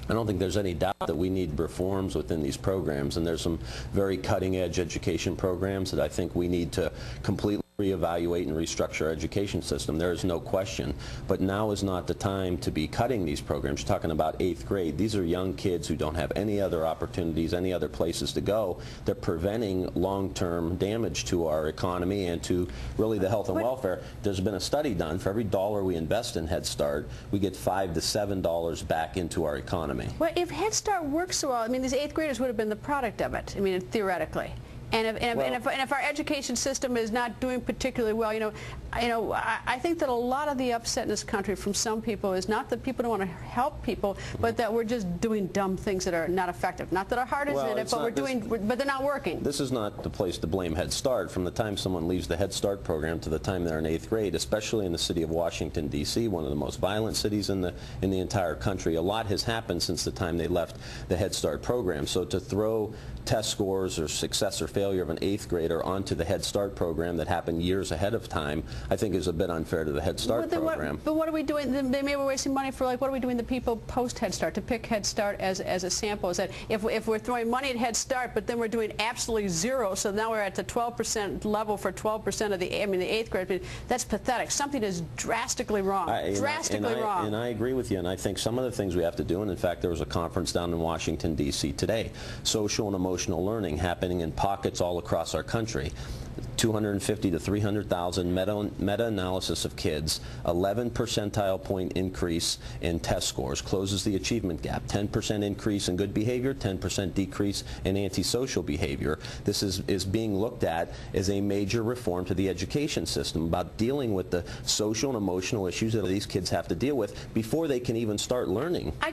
I don't think there's any doubt that we need reforms within these programs, and there's some very cutting-edge education programs that I think we need to completely reevaluate and restructure our education system. There is no question. But now is not the time to be cutting these programs. You're talking about 8th grade. These are young kids who don't have any other opportunities, any other places to go. They're preventing long-term damage to our economy and to really the health and welfare. There's been a study done. For every dollar we invest in Head Start, we get $5 to $7 back into our economy. Well, if Head Start works so well, I mean, these 8th graders would have been the product of it, I mean, theoretically. And if our education system is not doing particularly well, I think that a lot of the upset in this country from some people is not that people don't want to help people, but that we're just doing dumb things that are not effective. Not that our heart is in it, but they're not working. This is not the place to blame Head Start. From the time someone leaves the Head Start program to the time they're in 8th grade, especially in the city of Washington, D.C., one of the most violent cities in the entire country, a lot has happened since the time they left the Head Start program. So to throw test scores or success or failure of an 8th grader onto the Head Start program that happened years ahead of time, I think is a bit unfair to the Head Start program. But what are we doing? Maybe we're wasting money for, like, what are we doing the people post Head Start, to pick Head Start as a sample? Is that if we're throwing money at Head Start, but then we're doing absolutely zero, so now we're at the 12% level for 12% of the 8th grade, that's pathetic. Something is drastically wrong. Wrong. And I agree with you, and I think some of the things we have to do, and in fact there was a conference down in Washington, D.C. today, social and emotional learning happening in pockets all across our country. 250 to 300,000 meta-analysis of kids, 11 percentile point increase in test scores, closes the achievement gap, 10% increase in good behavior, 10% decrease in antisocial behavior. This is being looked at as a major reform to the education system about dealing with the social and emotional issues that these kids have to deal with before they can even start learning.